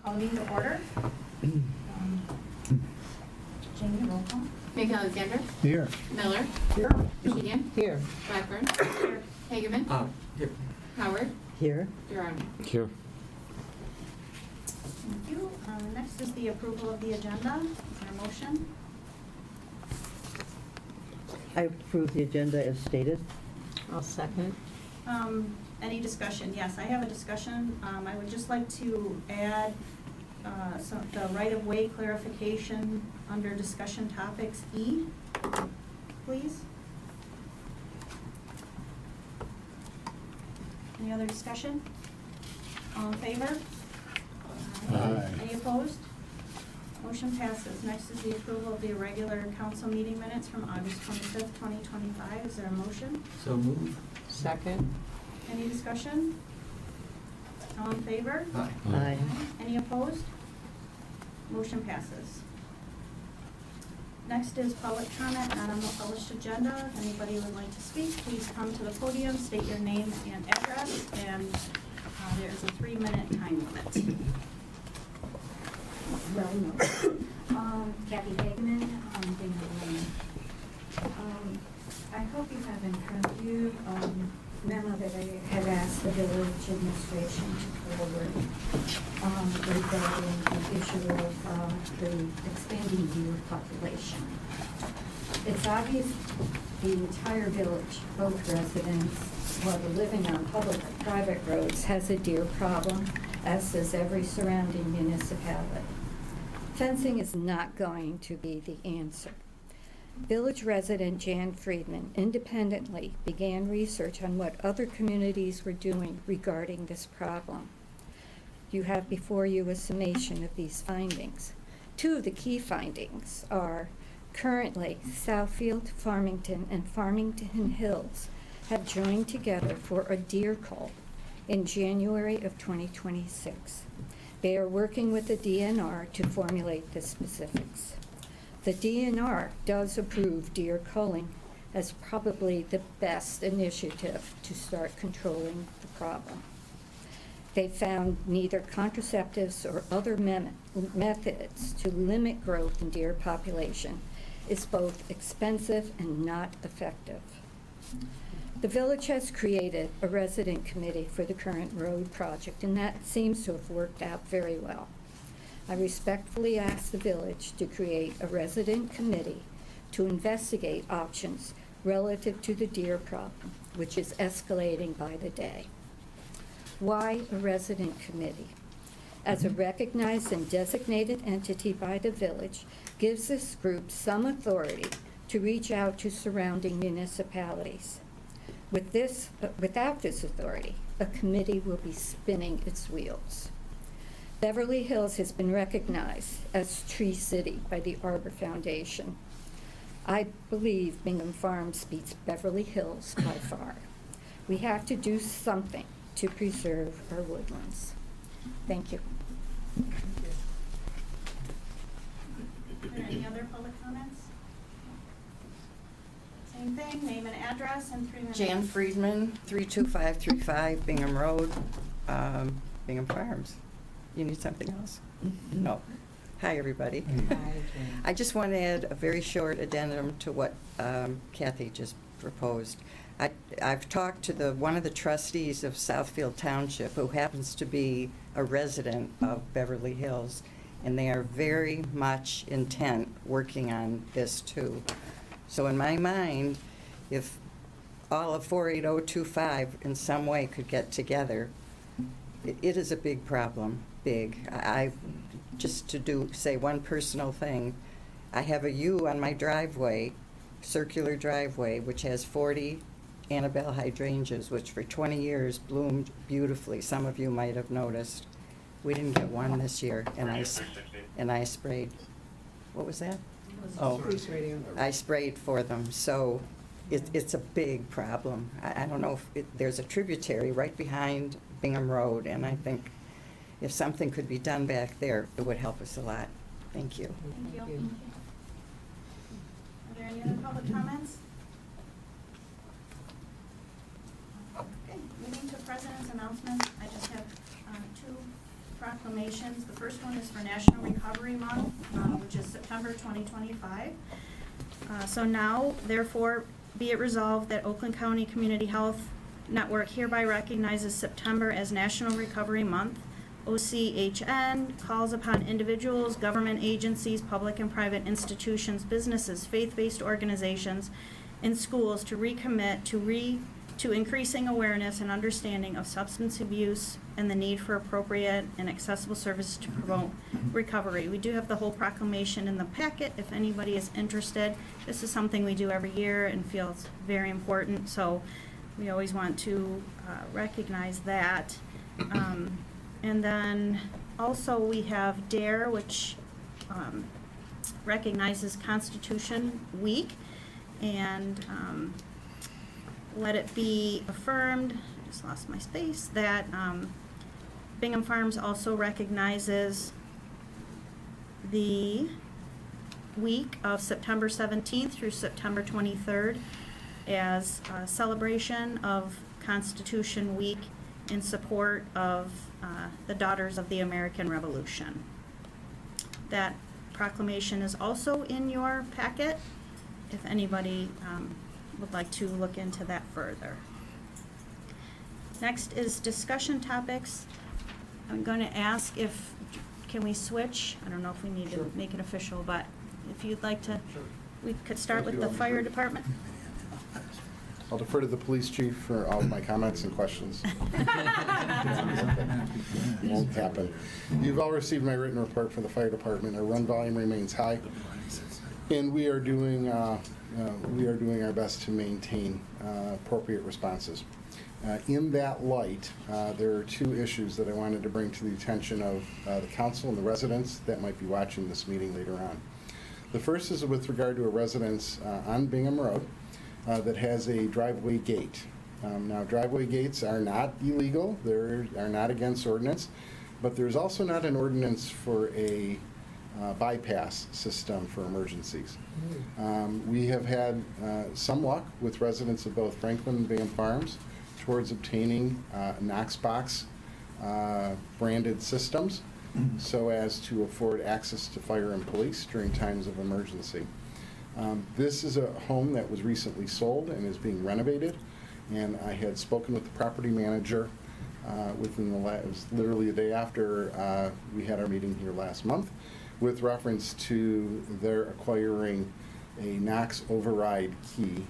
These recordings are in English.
calling to order. Jamie, roll call. Meg Alexander. Here. Miller. Here. Sheehan. Here. Blackburn. Hageman. Here. Howard. Here. Jerome. Here. Thank you. Next is the approval of the agenda. Is there a motion? I approve the agenda as stated. I'll second. Any discussion? Yes, I have a discussion. I would just like to add the right-of-way clarification under discussion topics E, please. Any other discussion? All in favor? Aye. Any opposed? Motion passes. Next is the approval of the irregular council meeting minutes from August 25th, 2025. Is there a motion? So move. Second. Any discussion? All in favor? Aye. Aye. Any opposed? Motion passes. Next is public comment not on the published agenda. If anybody would like to speak, please come to the podium, state your name and address, and there's a 3-minute time limit. Well, no. Kathy Hageman, Bingham. I hope you have in front of you memo that I had asked the village administration to forward regarding the issue of the expanding deer population. It's obvious the entire village, both residents, whether living on public or private roads, has a deer problem, as does every surrounding municipality. Fencing is not going to be the answer. Village resident Jan Friedman independently began research on what other communities were doing regarding this problem. You have before you a summation of these findings. Two of the key findings are currently Southfield, Farmington, and Farmington Hills have joined together for a deer cull in January of 2026. They are working with the DNR to formulate the specifics. The DNR does approve deer culling as probably the best initiative to start controlling the problem. They found neither contraceptives or other methods to limit growth in deer population is both expensive and not effective. The village has created a resident committee for the current road project, and that seems to have worked out very well. I respectfully ask the village to create a resident committee to investigate options relative to the deer problem, which is escalating by the day. Why a resident committee? As a recognized and designated entity by the village, gives this group some authority to reach out to surrounding municipalities. Without this authority, a committee will be spinning its wheels. Beverly Hills has been recognized as Tree City by the Arbor Foundation. I believe Bingham Farms beats Beverly Hills by far. We have to do something to preserve our woodlands. Thank you. Are there any other public comments? Same thing, name and address, and 3 minutes. Jan Friedman, 32535 Bingham Road, Bingham Farms. You need something else? No. Hi, everybody. I just want to add a very short addendum to what Kathy just proposed. I've talked to one of the trustees of Southfield Township, who happens to be a resident of Beverly Hills, and they are very much intent working on this too. So in my mind, if all of 48025 in some way could get together, it is a big problem, big. Just to say one personal thing, I have a U on my driveway, circular driveway, which has 40 Annabelle hydrangeas, which for 20 years bloomed beautifully. Some of you might have noticed. We didn't get one this year, and I sprayed. What was that? Oh, I sprayed for them. So it's a big problem. I don't know if there's a tributary right behind Bingham Road, and I think if something could be done back there, it would help us a lot. Thank you. Thank you. Are there any other public comments? Okay, moving to president's announcements. I just have 2 proclamations. The first one is for National Recovery Month, which is September 2025. So now, therefore, be it resolved that Oakland County Community Health Network hereby recognizes September as National Recovery Month. OCHN calls upon individuals, government agencies, public and private institutions, businesses, faith-based organizations, and schools to recommit to increasing awareness and understanding of substance abuse and the need for appropriate and accessible services to promote recovery. We do have the whole proclamation in the packet if anybody is interested. This is something we do every year and feel it's very important, so we always want to recognize that. And then also we have DARE, which recognizes Constitution Week, and let it be affirmed, I just lost my space, that Bingham Farms also recognizes the week of September 17th through September 23rd as a celebration of Constitution Week in support of the Daughters of the American Revolution. That proclamation is also in your packet if anybody would like to look into that further. Next is discussion topics. I'm going to ask if, can we switch? I don't know if we need to make it official, but if you'd like to, we could start with the fire department. I'll defer to the police chief for all of my comments and questions. Won't happen. You've all received my written report for the fire department. Our run volume remains high, and we are doing our best to maintain appropriate responses. In that light, there are two issues that I wanted to bring to the attention of the council and the residents that might be watching this meeting later on. The first is with regard to a residence on Bingham Road that has a driveway gate. Now, driveway gates are not illegal. They are not against ordinance, but there's also not an ordinance for a bypass system for emergencies. We have had some luck with residents of both Franklin and Bingham Farms towards obtaining Knox box branded systems so as to afford access to fire and police during times of emergency. This is a home that was recently sold and is being renovated, and I had spoken with the property manager within the it was literally a day after we had our meeting here last month, with reference to their acquiring a Knox override key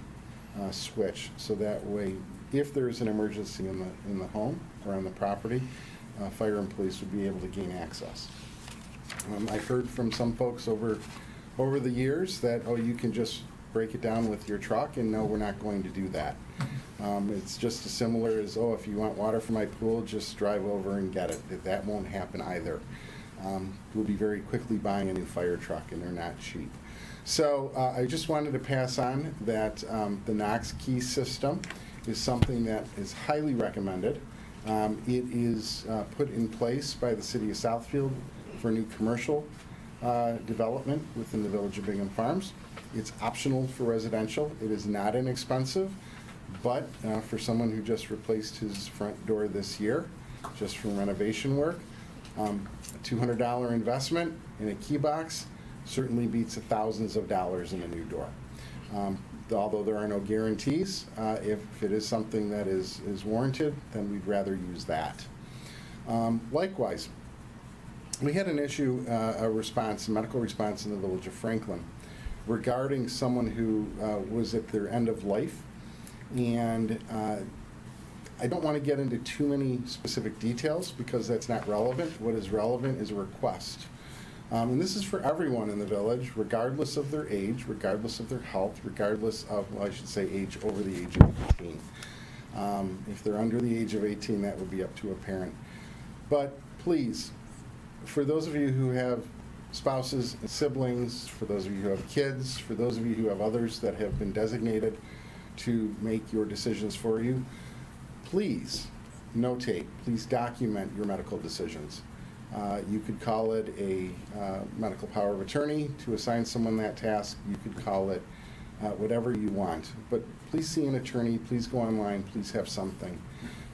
switch, so that way, if there's an emergency in the home or on the property, fire and police would be able to gain access. I've heard from some folks over the years that, oh, you can just break it down with your truck, and no, we're not going to do that. It's just as similar as, oh, if you want water from my pool, just drive over and get it. That won't happen either. We'll be very quickly buying a new fire truck, and they're not cheap. So I just wanted to pass on that the Knox key system is something that is highly recommended. It is put in place by the city of Southfield for new commercial development within the village of Bingham Farms. It's optional for residential. It is not inexpensive, but for someone who just replaced his front door this year, just from renovation work, a $200 investment in a key box certainly beats thousands of dollars in a new door. Although there are no guarantees, if it is something that is warranted, then we'd rather use that. Likewise, we had an issue, a medical response in the village of Franklin regarding someone who was at their end of life, and I don't want to get into too many specific details because that's not relevant. What is relevant is a request. And this is for everyone in the village, regardless of their age, regardless of their health, regardless of, well, I should say age over the age of 18. If they're under the age of 18, that would be up to a parent. But please, for those of you who have spouses and siblings, for those of you who have kids, for those of you who have others that have been designated to make your decisions for you, please notate, please document your medical decisions. You could call it a medical power of attorney to assign someone that task. You could call it whatever you want. But please see an attorney, please go online, please have something.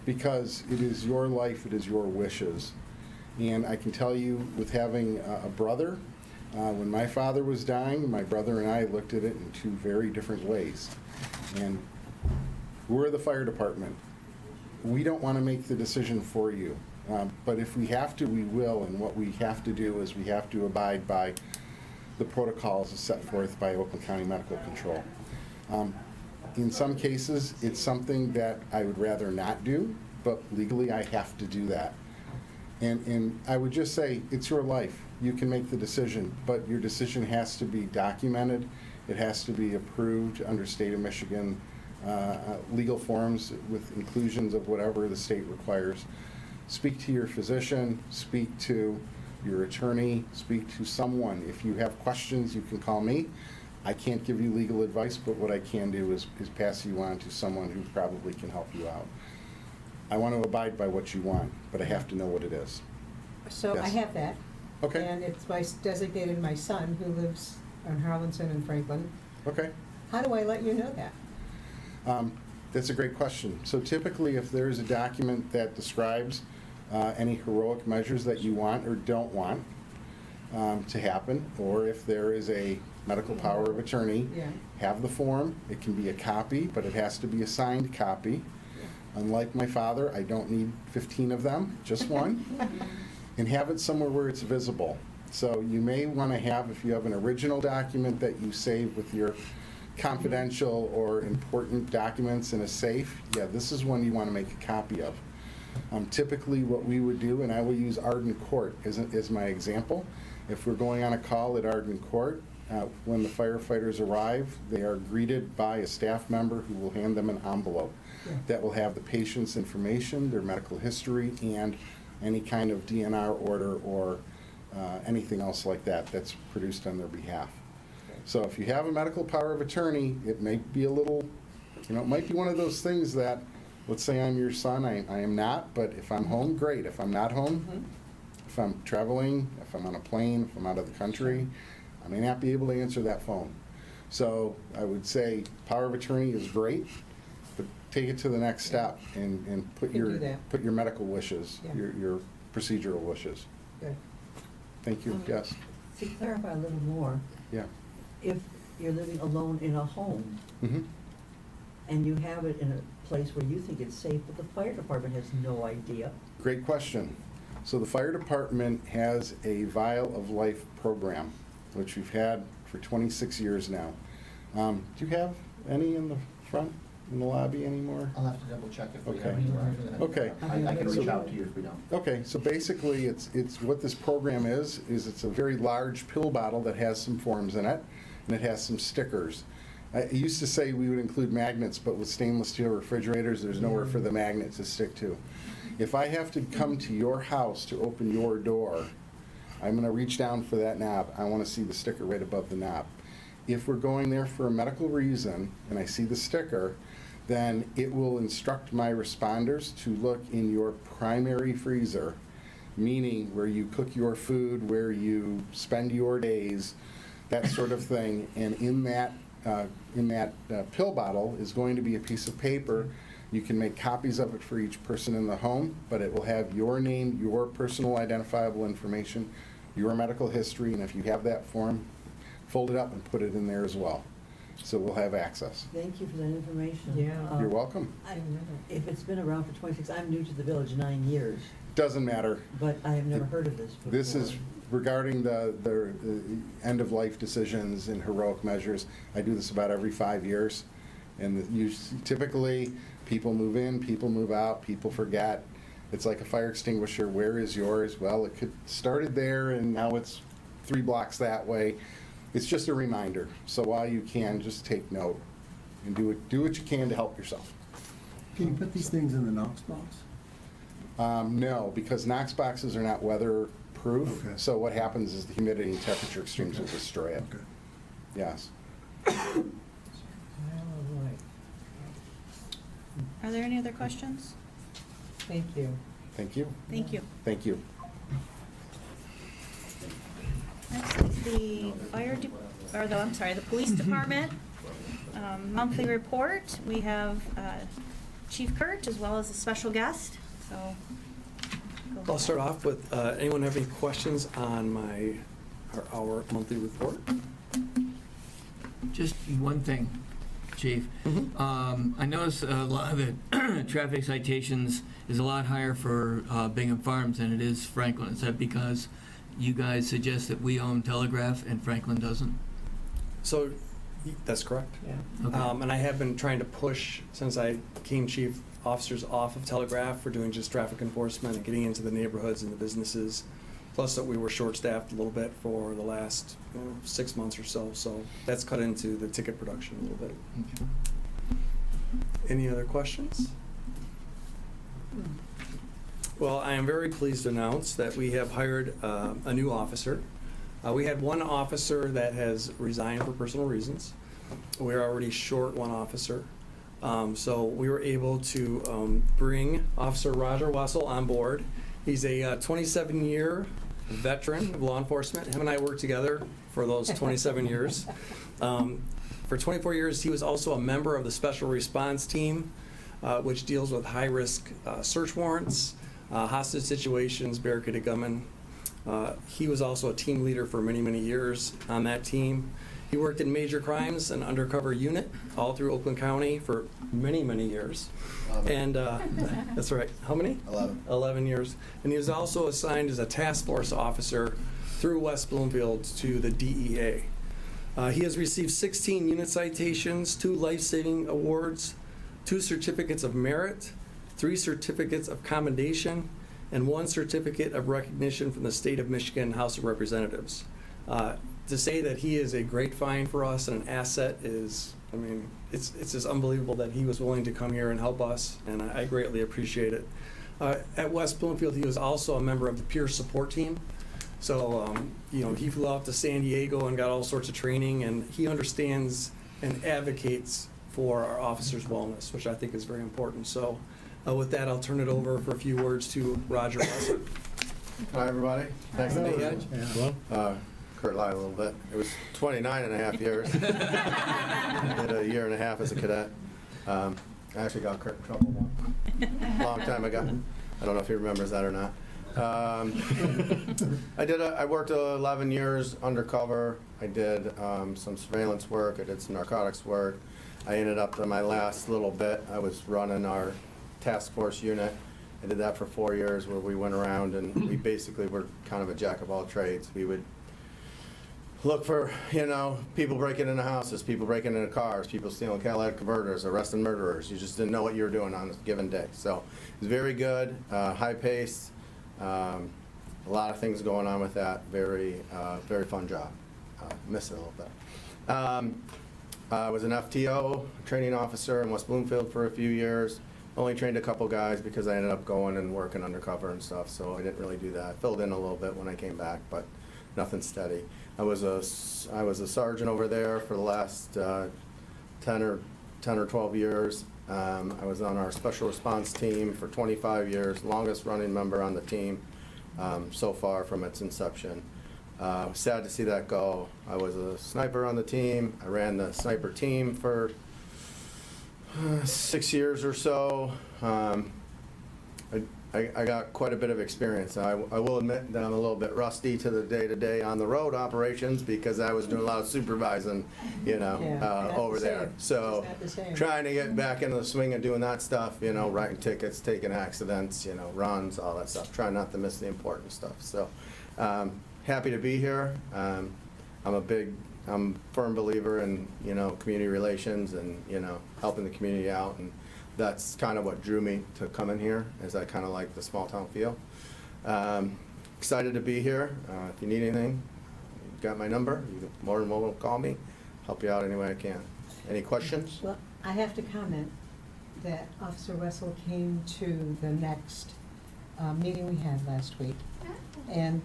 Because it is your life, it is your wishes. And I can tell you, with having a brother, when my father was dying, my brother and I looked at it in two very different ways. And we're the fire department. We don't want to make the decision for you. But if we have to, we will. And what we have to do is we have to abide by the protocols set forth by Oakland County Medical Control. In some cases, it's something that I would rather not do, but legally I have to do that. And I would just say, it's your life. You can make the decision, but your decision has to be documented. It has to be approved under state of Michigan legal forms with inclusions of whatever the state requires. Speak to your physician, speak to your attorney, speak to someone. If you have questions, you can call me. I can't give you legal advice, but what I can do is pass you on to someone who probably can help you out. I want to abide by what you want, but I have to know what it is. So I Yes. have that. Okay. And it's designated my son who lives on Harlanson and Franklin. Okay. How do I let you know that? That's a great question. So typically, if there's a document that describes any heroic measures that you want or don't want to happen, or if there is a medical power of attorney, Yeah. have the form. It can be a copy, but it has to be a signed copy. Unlike my father, I don't need 15 of them, just one. And have it somewhere where it's visible. So you may want to have, if you have an original document that you save with your confidential or important documents in a safe, yeah, this is one you want to make a copy of. Typically what we would do, and I will use Arden Court as my example, if we're going on a call at Arden Court, when the firefighters arrive, they are greeted by a staff member who will hand them an envelope that will have the patient's information, their medical history, and any kind of DNR order or anything else like that that's produced on their behalf. So if you have a medical power of attorney, it may be a little, it might be one of those things that, let's say I'm your son, I am not, but if I'm home, great. If I'm not home, if I'm traveling, if I'm on a plane, if I'm out of the country, I may not be able to answer that phone. So I would say power of attorney is great, but take it to the next step and put Can do that. your medical wishes, Yeah. your procedural wishes. Good. Thank you, yes, To clarify a little more, yeah. if you're living alone in a home Mm-hmm. and you have it in a place where you think it's safe, but the fire department has no idea, Great question. So the fire department has a Vial of Life program, which we've had for 26 years now. Do you have any in the front, in the lobby anymore? I'll have to double check if we Okay. have any. Okay. I can reach out to you if we don't. Okay, so basically, it's what this program is it's a very large pill bottle that has some forms in it, and it has some stickers. I used to say we would include magnets, but with stainless steel refrigerators, there's nowhere for the magnet to stick to. If I have to come to your house to open your door, I'm going to reach down for that knob. I want to see the sticker right above the knob. If we're going there for a medical reason, and I see the sticker, then it will instruct my responders to look in your primary freezer, meaning where you cook your food, where you spend your days, that sort of thing. And in that pill bottle is going to be a piece of paper. You can make copies of it for each person in the home, but it will have your name, your personal identifiable information, your medical history, and if you have that form, fold it up and put it in there as well. So we'll have access. thank you for that information. Yeah. You're welcome. If it's been around for 26, I'm new to the village 9 years, Doesn't matter. but I have never heard of this before. This is regarding the end-of-life decisions and heroic measures. I do this about every 5 years. And typically, people move in, people move out, people forget. It's like a fire extinguisher. Where is yours? Well, it started there, and now it's 3 blocks that way. It's just a reminder. So while you can, just take note and do what you can to help yourself. Can you put these things in the Knox box? No, because Knox boxes are not weatherproof. Okay. So what happens is the humidity and temperature extremes will destroy it. Okay. Yes. Are there any other questions? Thank you. Thank you. Thank you. Thank you. Next is the the police department monthly report. We have Chief Kurt as well as a special guest. So I'll start off with, anyone have any questions on our monthly report? Just one thing, Chief. I noticed a lot of the traffic citations is a lot higher for Bingham Farms than it is Franklin. Is that because you guys suggest that we own Telegraph and Franklin doesn't? So, that's correct. Yeah. Okay. And I have been trying to push, since I became chief, officers off of Telegraph for doing just traffic enforcement and getting into the neighborhoods and the businesses. Plus that we were short-staffed a little bit for the last 6 months or so. So that's cut into the ticket production a little bit. Okay. Any other questions? Well, I am very pleased to announce that we have hired a new officer. We had one officer that has resigned for personal reasons. We're already short one officer. So we were able to bring Officer Roger Wessel on board. He's a 27-year veteran of law enforcement. Him and I worked together for those 27 years. For 24 years, he was also a member of the Special Response Team, which deals with high-risk search warrants, hostage situations, barricaded gunmen. He was also a team leader for many, many years on that team. He worked in major crimes and undercover unit all through Oakland County for many, many years. And that's right. How many? 11. 11 years. And he was also assigned as a task force officer through West Bloomfield to the DEA. He has received 16 unit citations, 2 life-saving awards, 2 certificates of merit, 3 certificates of commendation, and 1 certificate of recognition from the state of Michigan House of Representatives. To say that he is a great find for us and an asset is, I mean, it's just unbelievable that he was willing to come here and help us, and I greatly appreciate it. At West Bloomfield, he was also a member of the peer support team. So, he flew out to San Diego and got all sorts of training, and he understands and advocates for our officers' wellness, which I think is very important. So, with that, I'll turn it over for a few words to Roger Wessel. Hi, everybody. Thanks to meet you. Yeah. Kurt lied a little bit. It was 29 and a half years. Did a year and a half as a cadet. I actually got Kurt in trouble one long time ago. I don't know if he remembers that or not. I worked 11 years undercover. I did some surveillance work. I did some narcotics work. I ended up in my last little bit, I was running our task force unit. I did that for 4 years where we went around and we basically were kind of a jack of all trades. We would look for, people breaking into houses, people breaking into cars, people stealing catalytic converters, arresting murderers. You just didn't know what you were doing on a given day. So it was very good, high pace, a lot of things going on with that. Very fun job. Miss it a little bit. I was an FTO, training officer in West Bloomfield for a few years. Only trained a couple guys because I ended up going and working undercover and stuff, so I didn't really do that. I filled in a little bit when I came back, but nothing steady. I was a sergeant over there for the last 10 or 12 years. I was on our special response team for 25 years, longest running member on the team so far from its inception. Sad to see that go. I was a sniper on the team. I ran the sniper team for 6 years or so. I got quite a bit of experience. I will admit that I'm a little bit rusty to the day-to-day on the road operations because I was doing a lot of supervising, over there. So trying to get back into the swing of doing that stuff, writing tickets, taking accidents, runs, all that stuff. Trying not to miss the important stuff. So happy to be here. I'm a firm believer in, community relations and, helping the community out. And that's kind of what drew me to come in here, is I kind of like the small town feel. Excited to be here. If you need anything, you've got my number. You're more than welcome to call me. Help you out any way I can. Any questions? Well, I have to comment that Officer Wessel came to the next meeting we had last week, and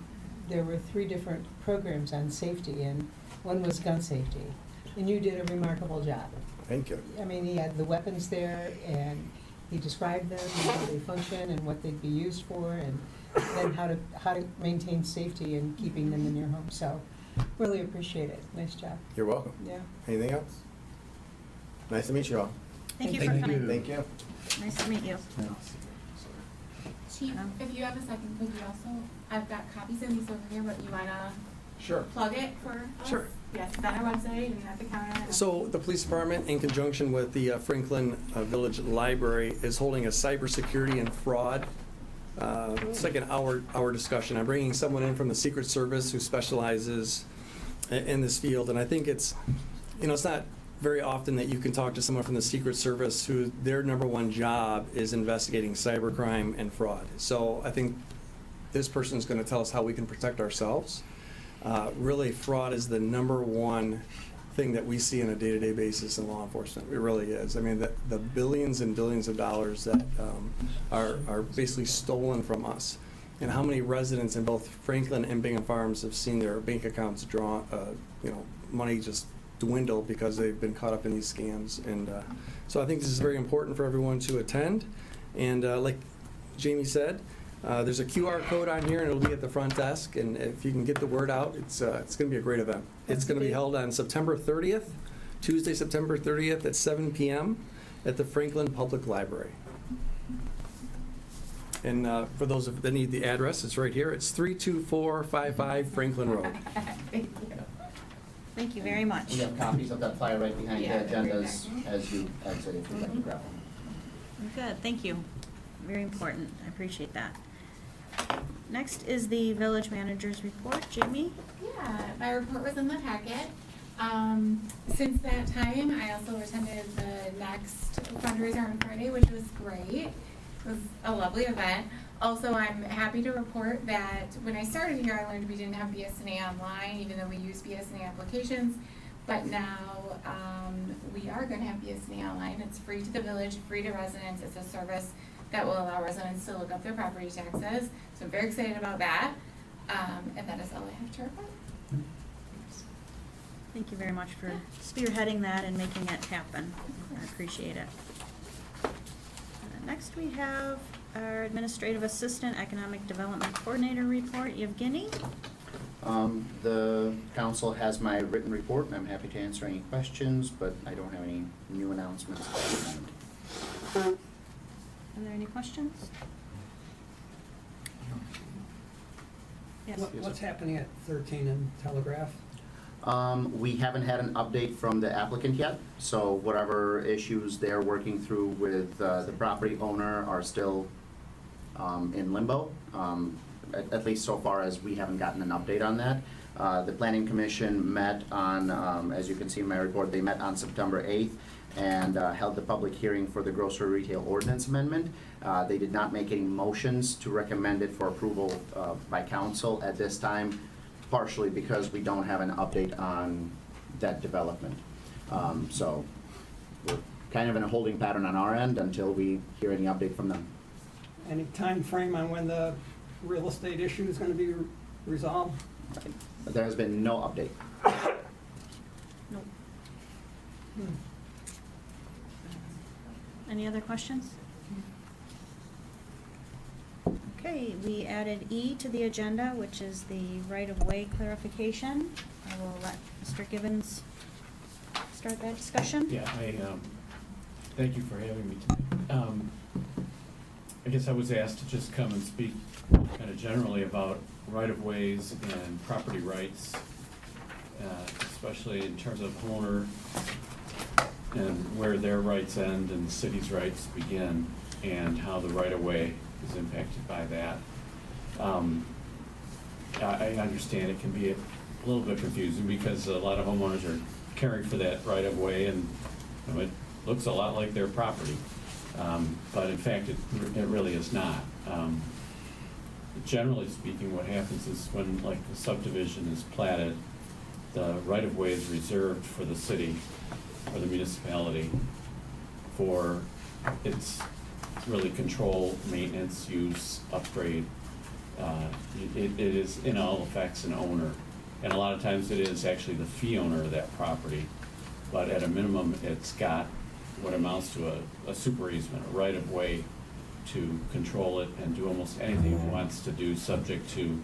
there were 3 different programs on safety, and one was gun safety, and you did a remarkable job. Thank you. I mean, he had the weapons there, and he described them, and how they function, and what they'd be used for, and then how to maintain safety and keeping them in your home. So, really appreciate it. Nice job. You're welcome. Yeah. Anything else? Nice to meet you all. Thank you for coming. Thank you. Nice to meet you. Chief, if you have a second, could you also, I've got copies of these over here, but you wanna Sure. plug it for us? Sure. Yes, it's on our website and at the counter. So the police department, in conjunction with the Franklin Village Library, is holding a cybersecurity and fraud. It's like an hour discussion. I'm bringing someone in from the Secret Service who specializes in this field, and I think it's, it's not very often that you can talk to someone from the Secret Service who their number one job is investigating cybercrime and fraud. So I think this person is going to tell us how we can protect ourselves. Really, fraud is the number one thing that we see on a day-to-day basis in law enforcement. It really is. I mean, the billions and billions of dollars that are basically stolen from us, and how many residents in both Franklin and Bingham Farms have seen their bank accounts draw, money just dwindle because they've been caught up in these scams. And so I think this is very important for everyone to attend. And like Jamie said, there's a QR code on here, and it'll be at the front desk. And if you can get the word out, it's going to be a great event. It's going to be held on September 30th, Tuesday, September 30th at 7 p.m. at the Franklin Public Library. And for those that need the address, it's right here. It's 32455 Franklin Road. Thank you. Thank you very much. We have copies of that flyer right behind the Yeah, they're right agendas as you exit if you'd like to grab them. Good, thank you. Very important. I appreciate that. Next is the village manager's report. Jamie? Yeah, my report was in the packet. Since that time, I also attended the next fundraiser on Friday, which was great. It was a lovely event. Also, I'm happy to report that when I started here, I learned we didn't have BSNA online, even though we use BSNA applications. But now we are going to have BSNA online. It's free to the village, free to residents. It's a service that will allow residents to look up their property taxes. So I'm very excited about that. And that is all I have to report. Thank you very much for spearheading that and making it happen. I appreciate it. Next, we have our Administrative Assistant Economic Development Coordinator report. Yevgeny? The council has my written report, and I'm happy to answer any questions, but I don't have any new announcements at this moment. Are there any questions? Yes. What's happening at 13 and Telegraph? We haven't had an update from the applicant yet, so whatever issues they're working through with the property owner are still in limbo, at least so far as we haven't gotten an update on that. The Planning Commission met on, as you can see in my report, they met on September 8th and held the public hearing for the grocery retail ordinance amendment. They did not make any motions to recommend it for approval by council at this time, partially because we don't have an update on that development. So we're kind of in a holding pattern on our end until we hear any update from them. Any time frame on when the real estate issue is going to be resolved? But there has been no update. Nope. Any other questions? Okay, we added E to the agenda, which is the right-of-way clarification. I will let Mr. Gibbons start that discussion. Yeah, thank you for having me tonight. I guess I was asked to just come and speak kind of generally about right-of-ways and property rights, especially in terms of homeowner and where their rights end and the city's rights begin, and how the right-of-way is impacted by that. I understand it can be a little bit confusing because a lot of homeowners are caring for that right-of-way, and it looks a lot like their property. But in fact, it really is not. Generally speaking, what happens is when, like, the subdivision is platted, the right-of-way is reserved for the city or the municipality for its really control, maintenance, use, upgrade. It is in all effects an owner, and a lot of times it is actually the fee owner of that property, but at a minimum it's got what amounts to a super easement, a right of way to control it and do almost anything it wants to do, subject to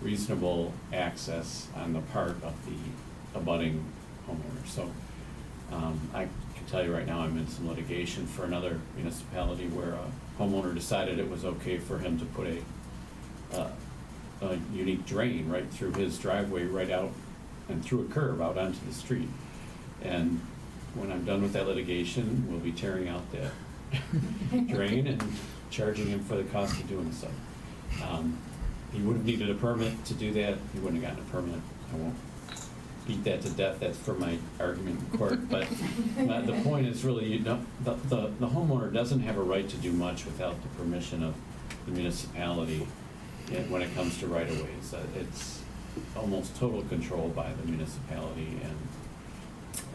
reasonable access on the part of the abutting homeowner. So I can tell you right now, I'm in some litigation for another municipality where a homeowner decided it was okay for him to put a unique drain right through his driveway, right out and through a curb out onto the street. And when I'm done with that litigation, we'll be tearing out that drain and charging him for the cost of doing so. He would have needed a permit to do that. He wouldn't have gotten a permit. I won't beat that to death. That's for my argument in court. But the point is really, you know, the homeowner doesn't have a right to do much without the permission of the municipality when it comes to right-of-ways. It's almost total control by the municipality,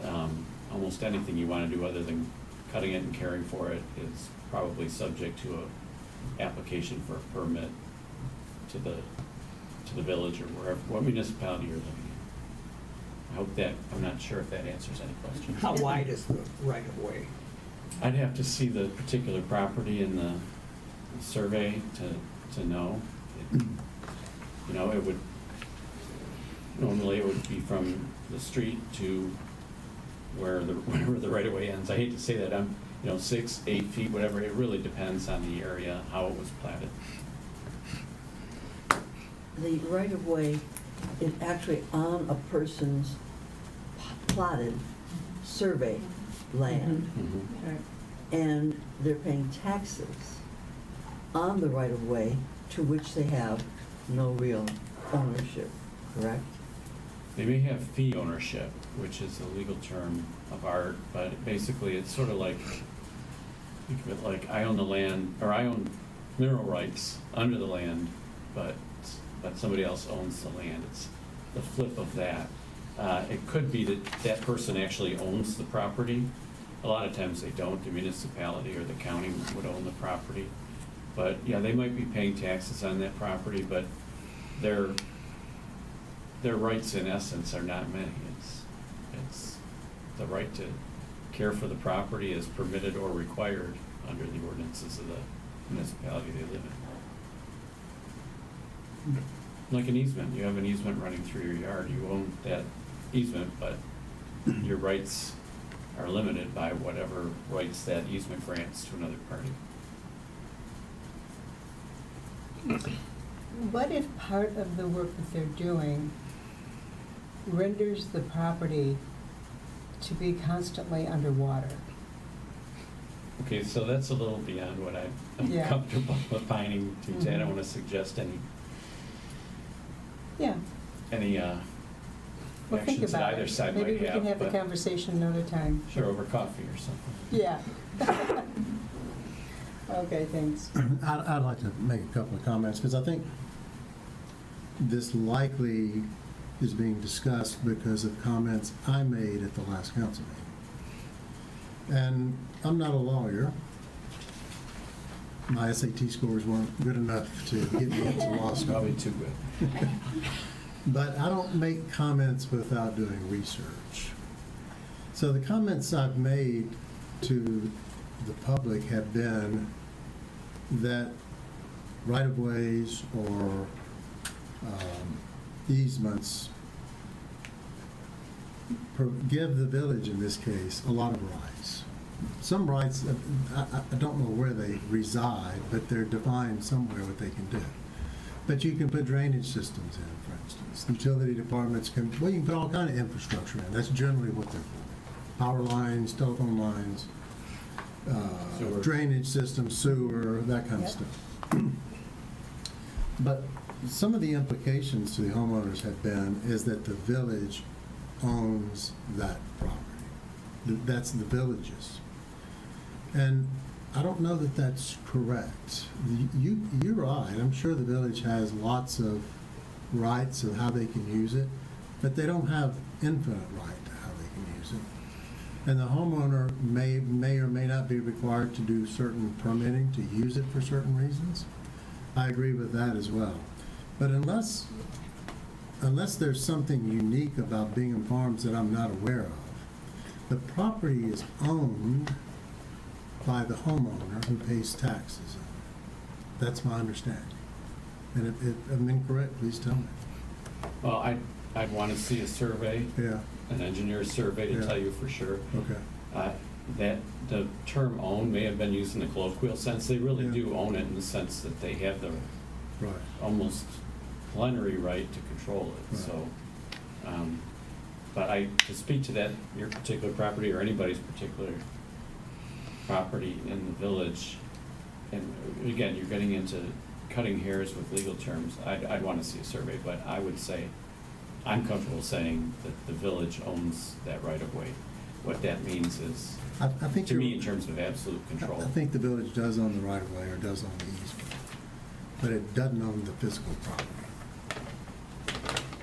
and almost anything you want to do other than cutting it and caring for it is probably subject to a application for a permit to the village or wherever, what municipality you're living in. I hope that, I'm not sure if that answers any questions. How wide is the right of way? I'd have to see the particular property in the survey to know. You know, it would, normally it would be from the street to wherever the right of way ends. I hate to say that, I'm, 6, 8 feet, whatever, it really depends on the area, how it was platted. The right-of-way is actually on a person's plotted survey land, and they're paying taxes on the right-of-way to which they have no real ownership, correct? They may have fee ownership, which is a legal term of art, but basically it's sort of like, think of it like I own the land, or I own mineral rights under the land, but somebody else owns the land. It's the flip of that. It could be that that person actually owns the property. A lot of times they don't. The municipality or the county would own the property. But yeah, they might be paying taxes on that property, but their rights in essence are not many. It's the right to care for the property is permitted or required under the ordinances of the municipality they live in. Like an easement, you have an easement running through your yard, you own that easement, but your rights are limited by whatever rights that easement grants to another party. What if part of the work that they're doing renders the property to be constantly underwater? Okay, so that's a little beyond what I'm Yeah. comfortable opining to say. I don't want to suggest any Yeah. Well, think actions that about either it. side might have. Maybe we can have the but conversation another time. Sure, over coffee or something. Yeah. Okay, thanks. I'd like to make a couple of comments, because I think this likely is being discussed because of comments I made at the last council meeting. And I'm not a lawyer. My SAT scores weren't good enough to get me into law school. Probably too good. But I don't make comments without doing research. So the comments I've made to the public have been that right-of-ways or easements give the village, in this case, a lot of rights. Some rights, I don't know where they reside, but they're defined somewhere what they can do. But you can put drainage systems in, for instance. Utility departments can, well, you can put all kind of infrastructure in. That's generally what they're for. Power lines, telephone lines, Sewer. drainage systems, sewer, that kind of stuff. But some of the implications to the homeowners have been is that the village owns that property. That's the village's. And I don't know that that's correct. You're right. I'm sure the village has lots of rights of how they can use it, but they don't have infinite right to how they can use it. And the homeowner may or may not be required to do certain permitting to use it for certain reasons. I agree with that as well. But unless there's something unique about Bingham Farms that I'm not aware of, the property is owned by the homeowner who pays taxes on it. That's my understanding. And if I'm incorrect, please tell me. Well, I'd want to see a survey, Yeah, an engineer's survey to Yeah. tell you for sure. okay. that the term own may have been used in the colloquial sense. They really Yeah. do own it in the sense that they have the Right. almost plenary right to control it, Right. so. But to speak to that, your particular property or anybody's particular property in the village, and again, you're getting into cutting hairs with legal terms, I'd want to see a survey, but I would say, I'm comfortable saying that the village owns that right of way. What that means is, I think to me, you're- in terms of absolute control. I think the village does own the right of way or does own the easement, but it doesn't own the physical property.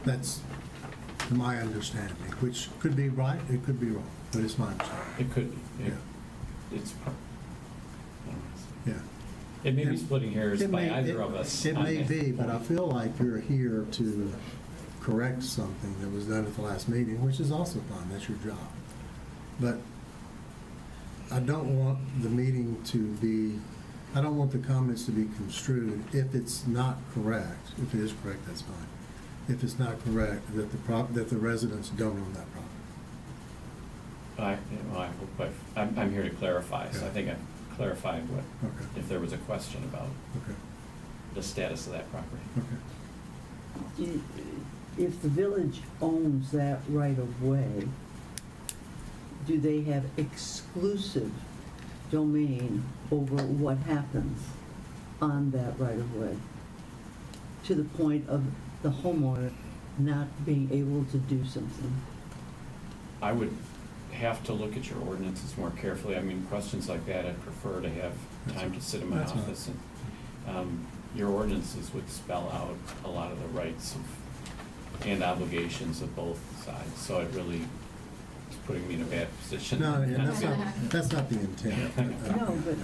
That's my understanding, which could be right, it could be wrong, but it's my understanding. It could be. Yeah. It's, Yeah. it may be And splitting hairs it by may- either of us. It on may that be, but I point. feel like you're here to correct something that was done at the last meeting, which is also fine, that's your job. But I don't want the meeting to be, I don't want the comments to be construed, if it's not correct, if it is correct, that's fine. If it's not correct, that the residents don't own that property. I hope I'm here to clarify, so I Yeah. think I've clarified what, Okay. if there was a question about Okay, the status of that property. okay. If the village owns that right of way, do they have exclusive domain over what happens on that right of way? To the point of the homeowner not being able to do something? I would have to look at your ordinances more carefully. I mean, questions like that, I'd prefer to have time to sit in my That's fine. office and, your ordinances would spell out a lot of the rights and obligations of both sides, so it really is putting me in a bad position. No, and that's not the intent. No, but,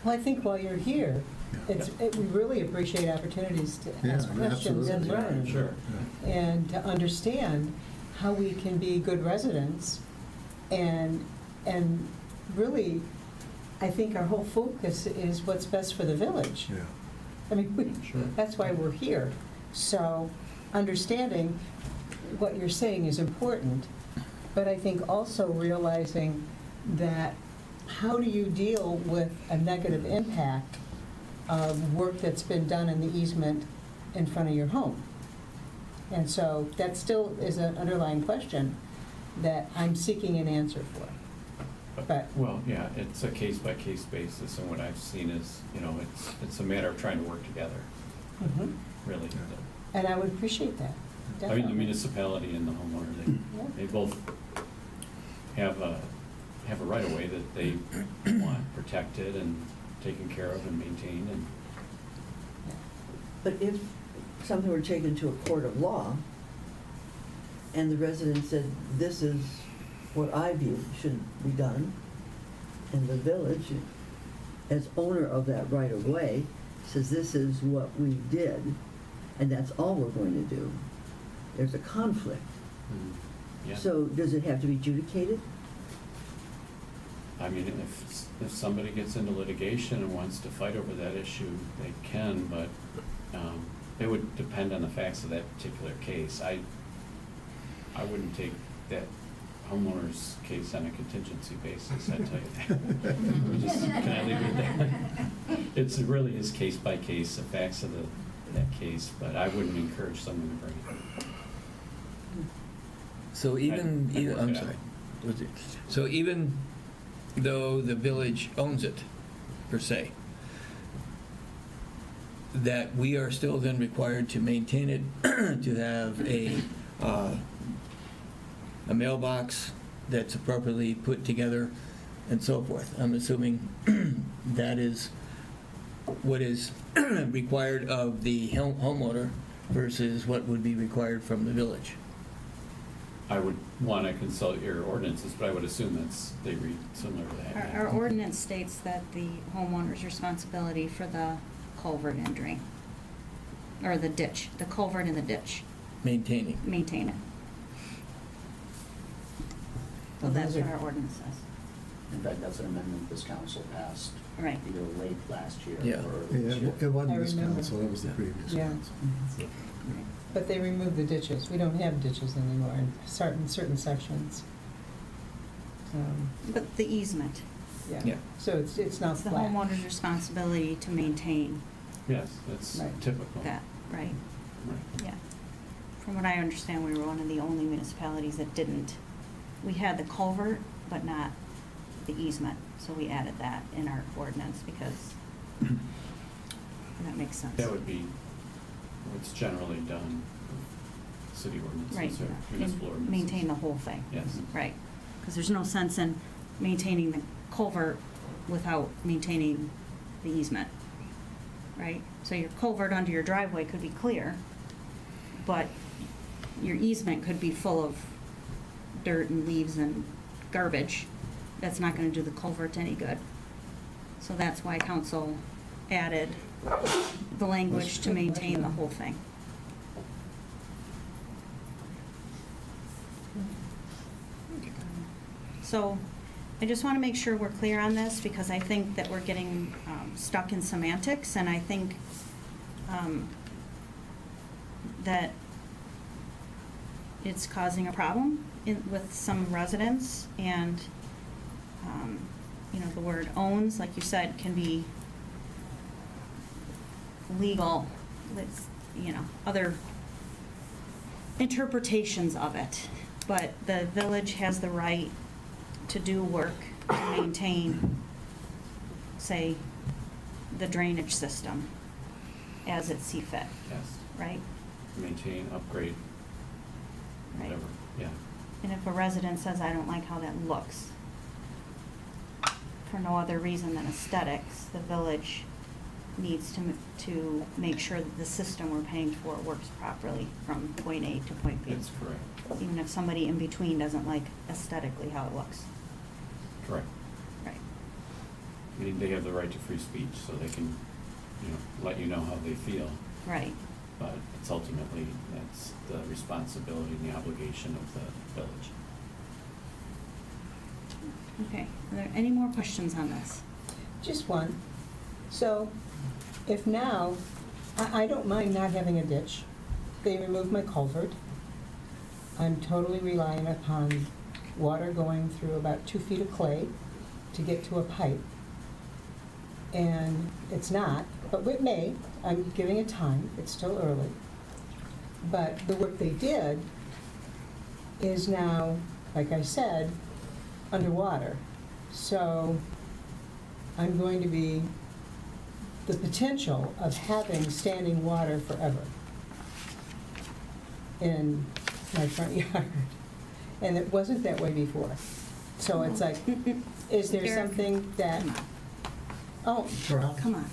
Well, I think while you're here, we really appreciate opportunities to Yeah, ask questions and absolutely. learn. Sure. And to understand how we can be good residents. And really, I think our whole focus is what's best for the village. Yeah. I mean, Sure. that's why we're here. So understanding what you're saying is important, but I think also realizing that how do you deal with a negative impact of work that's been done in the easement in front of your home? And so that still is an underlying question that I'm seeking an answer for. But- Well, yeah, it's a case-by-case basis, and what I've seen is, it's a matter of trying to work together, really. And I would appreciate that, I mean, definitely. the municipality and the homeowner, they both have a right of way that they want protected and taken care of and maintained, and but if something were taken to a court of law, and the resident said, this is what I view should be done, and the village, as owner of that right of way, says this is what we did, and that's all we're going to do, there's a conflict. yeah. So does it have to be adjudicated? I mean, if somebody gets into litigation and wants to fight over that issue, they can, but it would depend on the facts of that particular case. I wouldn't take that homeowner's case on a contingency basis, I tell you that. Can I leave it there? It's really his case by case, the facts of that case, but I wouldn't encourage someone to bring it. So even, I'd work I'm it out. sorry. So even though the village owns it, per se, that we are still then required to maintain it, to have a mailbox that's appropriately put together and so forth. I'm assuming that is what is required of the homeowner versus what would be required from the village. I would want to consult your ordinances, but I would assume they read similar to that. Our ordinance states that the homeowner's responsibility for the culvert and drain, or the ditch, the culvert and the ditch, Maintaining. maintain it. So Well, that's those what are- our ordinance says. In fact, that's an amendment this council passed Right. either late last year Yeah. or Yeah, this year. it wasn't I this remember. council, it was the previous Yeah. council. But they removed the ditches. We don't have ditches anymore in certain sections. But the easement, Yeah. Yeah. So it's not it's the flat. homeowner's responsibility to maintain Yes, that's Right. typical. that, right? Right. Yeah. From what I understand, we were one of the only municipalities that didn't. We had the culvert, but not the easement, so we added that in our ordinance because that makes sense. That would be what's generally done with city Right, ordinances or and municipal ordinances. maintain the whole thing. Yes. Right, because there's no sense in maintaining the culvert without maintaining the easement, right? So your culvert under your driveway could be clear, but your easement could be full of dirt and leaves and garbage. That's not gonna do the culvert any good. So that's why council added the language to maintain the whole thing. So I just want to make sure we're clear on this because I think that we're getting stuck in semantics and I think that it's causing a problem with some residents and, you know, the word owns, like you said, can be legal, with, you know, other interpretations of it. But the village has the right to do work to maintain, say, the drainage system as it see fit, Yes. right? Maintain, upgrade, Right. whatever, yeah. And if a resident says, I don't like how that looks, for no other reason than aesthetics, the village needs to make sure that the system we're paying for works properly from point A to point B. That's correct. Even if somebody in between doesn't like aesthetically how it looks. Correct. Right. I mean, they have the right to free speech, so they can, you know, let you know how they feel. Right. But it's ultimately, that's the responsibility and the obligation of the village. Okay. Are there any more questions on this? Just one. So if now, I don't mind not having a ditch. They removed my culvert. I'm totally relying upon water going through about 2 feet of clay to get to a pipe. And it's not, but it may. I'm giving it time. It's still early. But the work they did is now, like I said, underwater. So I'm going to be the potential of having standing water forever in my front yard. And it wasn't that way before. So it's like, is there Eric, something that, oh, Come on.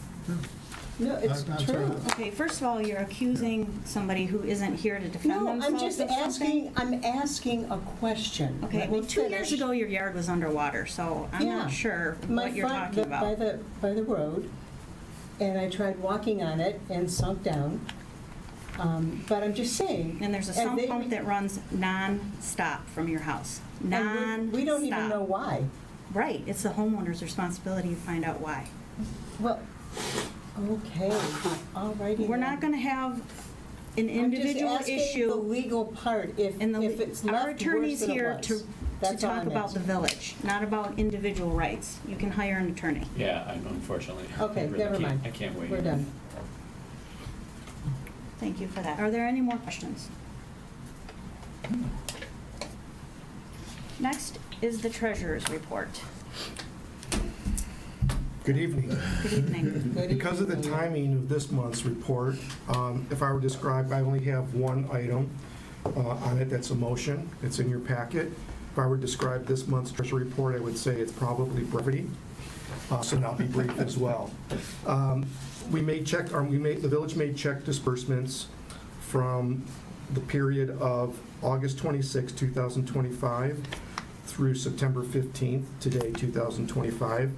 no, it's That's true. right. Okay, first of all, you're accusing somebody who isn't here to defend No, themselves I'm just of something. I'm asking a question. Okay, Let well, me 2 years finish. ago, your yard was underwater, so I'm Yeah. not sure My what you're front- talking about. By the road, and I tried walking on it and sunk down. But I'm just saying. And there's a and sump they- pump that runs non-stop from your house. and Non-stop. we don't even know why. Right, it's the homeowner's responsibility to find out why. Well, okay, all righty. We're not gonna have an individual I'm just asking issue. the legal part, if And it's our left worse attorney's than it here was. to That's all talk I'm about the asking. village, not about individual rights. You can hire an attorney. Yeah, I'm unfortunately. Okay, I really never can't- mind. I can't wait. We're done. Thank you for that. Are there any more questions? Next is the treasurer's report. Good evening. Good evening. Because of the timing of this month's report, if I were to describe, I only have one item on it that's a motion. It's in your packet. If I were to describe this month's treasury report, I would say it's probably brevity. So I'll be brief as well. The village made check disbursements from the period of August 26, 2025 through September 15th, today, 2025,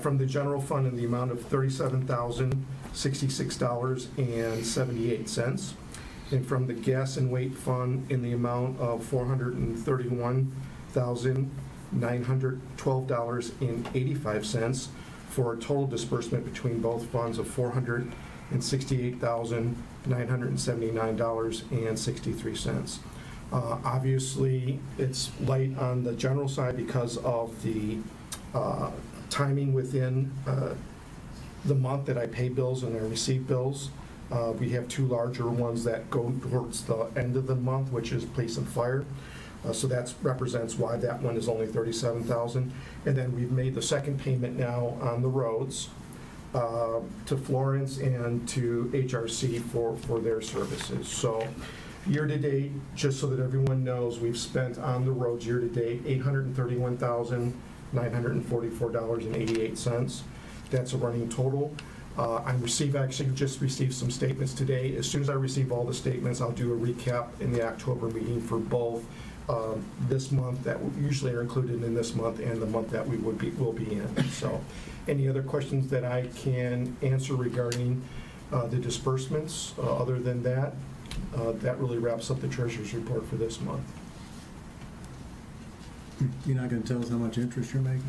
from the general fund in the amount of $37,066.78, and from the gas and weight fund in the amount of $431,912.85, for a total disbursement between both funds of $468,979.63. Obviously, it's light on the general side because of the timing within the month that I pay bills and I receive bills. We have two larger ones that go towards the end of the month, which is police and fire. So that represents why that one is only $37,000. And then we've made the second payment now on the roads to Florence and to HRC for their services. So year-to-date, just so that everyone knows, we've spent on the roads year-to-date $831,944.88. That's a running total. Actually just received some statements today. As soon as I receive all the statements, I'll do a recap in the October meeting for both this month that usually are included in this month and the month that we will be in. So, any other questions that I can answer regarding the disbursements? Other than that, that really wraps up the treasurer's report for this month. You're not going to tell us how much interest you're making?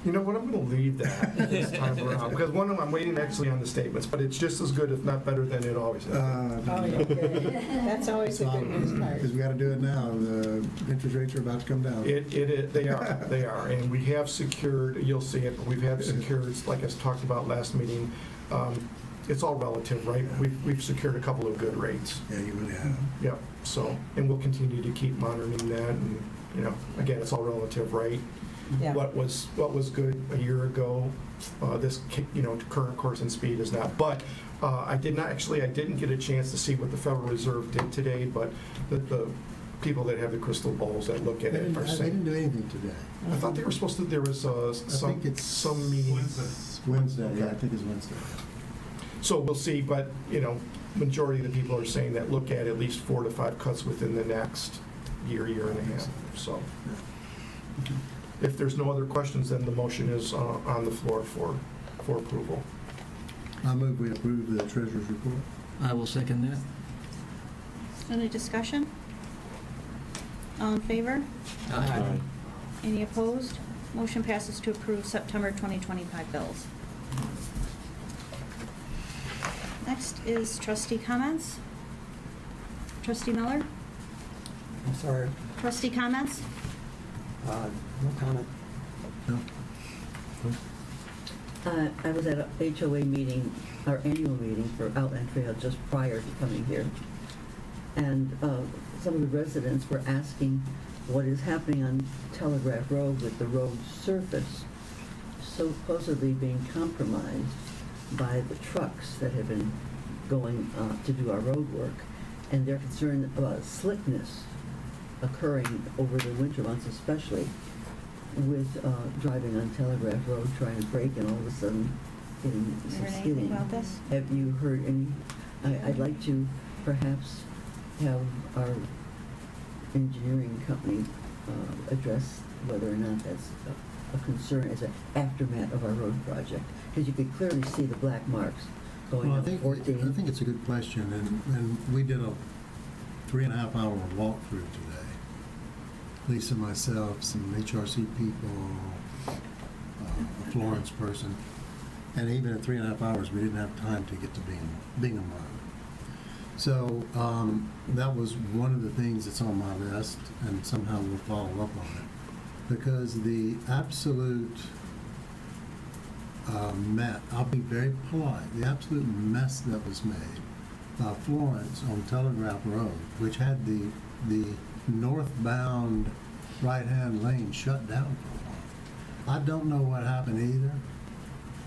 You know what, I'm going to leave that this time around, because one of them, I'm waiting actually on the statements, but it's just as good, if not better, than it always has. Oh, yeah. That's always the good news part. Because we got to do it now. The interest rates are about to come down. They are, and we have secured, you'll see it, but we've had secured, like I talked about last meeting, it's all relative, right? We've secured a couple of good rates. Yeah, you really have. Yep, so, and we'll continue to keep monitoring that, and, again, it's all relative, right? Yeah. What was good a year ago, this, current course and speed is not. But I didn't get a chance to see what the Federal Reserve did today, but the people that have the crystal balls that look at it are They saying. didn't do anything today. I thought they were supposed to, there was I think it's some meeting. Wednesday, yeah, I Okay. think it's Wednesday. So we'll see, but, majority of the people are saying that look at least 4 to 5 cuts within the next year and a half, so. If there's no other questions, then the motion is on the floor for approval. I move we approve the treasurer's report. I will second that. Any discussion? All in favor? Aye. Any opposed? Motion passes to approve September 2025 bills. Next is trustee comments. Trustee Miller? I'm sorry, Trustee comments? no comment. No? I was at a HOA meeting, our annual meeting for Outland Trail just prior to coming here. And some of the residents were asking what is happening on Telegraph Road with the road surface supposedly being compromised by the trucks that have been going to do our road work. And they're concerned about slickness occurring over the winter months, especially with driving on Telegraph Road, trying to brake, and all of a sudden getting You some heard anything skidding. about this? Have you heard any? I'd like to perhaps have our engineering company address whether or not that's a concern as an aftermath of our road project, because you could clearly see the black marks going Well, up 14. I think it's a good question, and we did a 3.5-hour walkthrough today. Lisa, myself, some HRC people, a Florence person, and even at 3.5 hours, we didn't have time to get to Bingham Road. So that was one of the things that's on my list, and somehow we'll follow up on it, because the absolute I'll be very polite, the absolute mess that was made by Florence on Telegraph Road, which had the northbound right-hand lane shut down for a while. I don't know what happened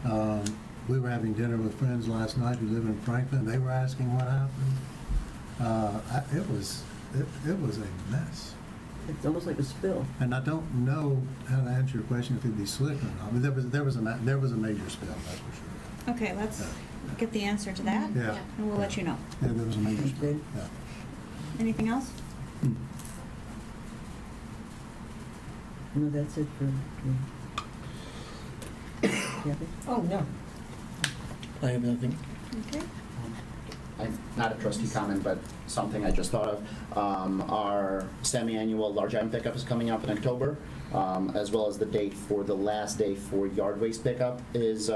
either. We were having dinner with friends last night who live in Franklin. They were asking what happened. It was a mess. It's almost like a spill. And I don't know how to answer your question, if it'd be slick or not. I mean, there was a major spill, that's for sure. Okay, let's get the answer to that, Yeah. and we'll let you know. Yeah, there was a major Okay. spill, yeah. Anything else? No, that's it for me. Kathy? Oh, no. I have nothing. Okay. Not a trustee comment, but something I just thought of. Our semi-annual large item pickup is coming up in October, as well as the date for the last day for yard waste pickup is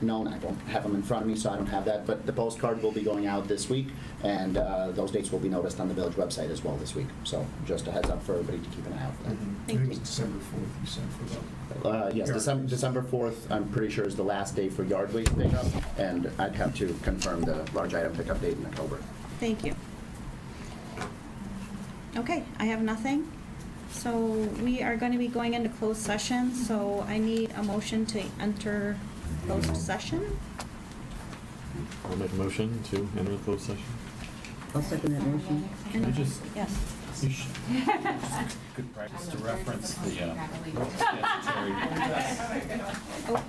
known. I don't have them in front of me, so I don't have that, but the postcard will be going out this week, and those dates will be noticed on the village website as well this week. So just a heads up for everybody to keep an eye out for that. I Thank think it you. was December 4th you said for the. Yes, December 4th, I'm pretty sure is the last day for yard waste pickup, and I'd have to confirm the large item pickup date in October. Thank you. Okay, I have nothing. So we are going to be going into closed session, so I need a motion to enter closed session. I'll make a motion to enter the closed session. I'll second that motion. And- You just- Yes. You should, good practice to reference the statutory. Oh,